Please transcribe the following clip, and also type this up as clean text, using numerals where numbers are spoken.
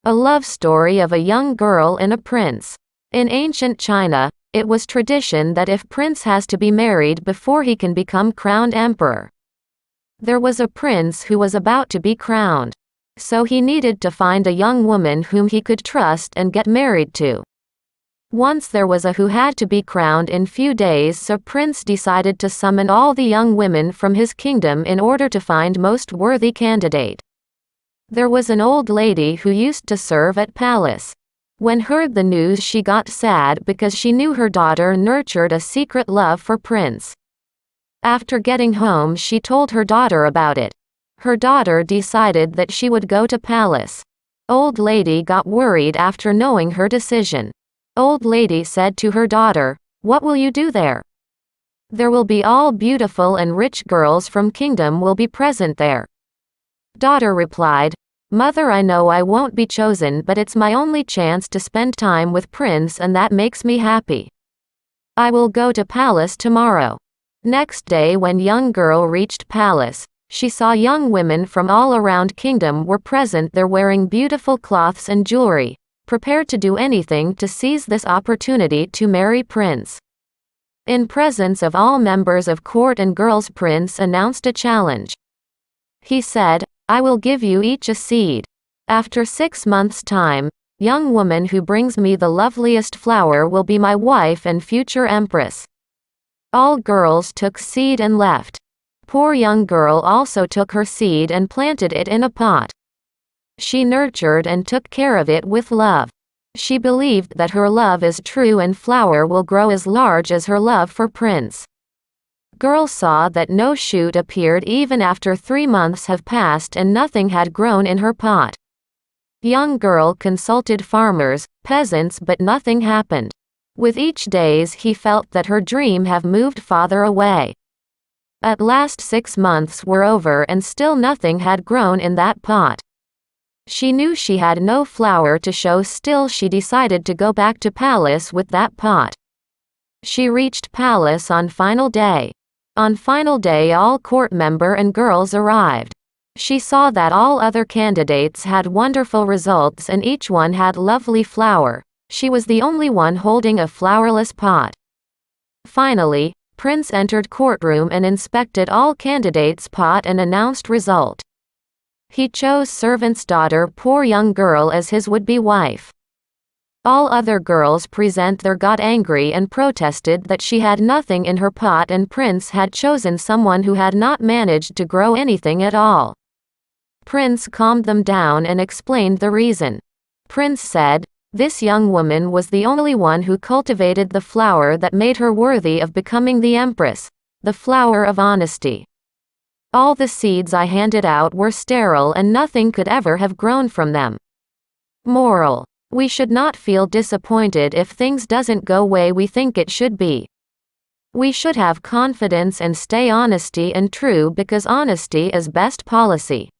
A love story of a young girl and a prince. In ancient China, it was tradition that if prince has to be married before he can become crowned emperor. There was a prince who was about to be crowned. So he needed to find a young woman whom he could trust and get married to. Once there was a who had to be crowned in few days, so prince decided to summon all the young women from his kingdom in order to find most worthy candidate. There was an old lady who used to serve at palace. When heard the news, she got sad because she knew her daughter nurtured a secret love for prince. After getting home, she told her daughter about it. Her daughter decided that she would go to palace. Old lady got worried after knowing her decision. Old lady said to her daughter, "What will you do there?" "There will be all beautiful and rich girls from kingdom will be present there." Daughter replied, "Mother, I know I won't be chosen, but it's my only chance to spend time with prince and that makes me happy. I will go to palace tomorrow." Next day when young girl reached palace, she saw young women from all around kingdom were present there wearing beautiful cloths and jewelry, prepared to do anything to seize this opportunity to marry prince. In presence of all members of court and girls, prince announced a challenge. He said, "I will give you each a seed. After 6 months' time, young woman who brings me the loveliest flower will be my wife and future empress." All girls took seed and left. Poor young girl also took her seed and planted it in a pot. She nurtured and took care of it with love. She believed that her love is true and flower will grow as large as her love for prince. Girl saw that no shoot appeared even after 3 months have passed and nothing had grown in her pot. Young girl consulted farmers, peasants, but nothing happened. With each days he felt that her dream have moved farther away. At last 6 months were over and still nothing had grown in that pot. She knew she had no flower to show, still she decided to go back to palace with that pot. She reached palace on final day. On final day all court member and girls arrived. She saw that all other candidates had wonderful results and each one had lovely flower. She was the only one holding a flowerless pot. Finally, prince entered courtroom and inspected all candidates' pot and announced result. He chose servant's daughter, poor young girl, as his would-be wife. All other girls present there got angry and protested that she had nothing in her pot and prince had chosen someone who had not managed to grow anything at all. Prince calmed them down and explained the reason. Prince said, "This young woman was the only one who cultivated the flower that made her worthy of becoming the empress, the flower of honesty. All the seeds I handed out were sterile and nothing could ever have grown from them." Moral: we should not feel disappointed if things doesn't go way we think it should be. We should have confidence and stay honesty and true because honesty is best policy.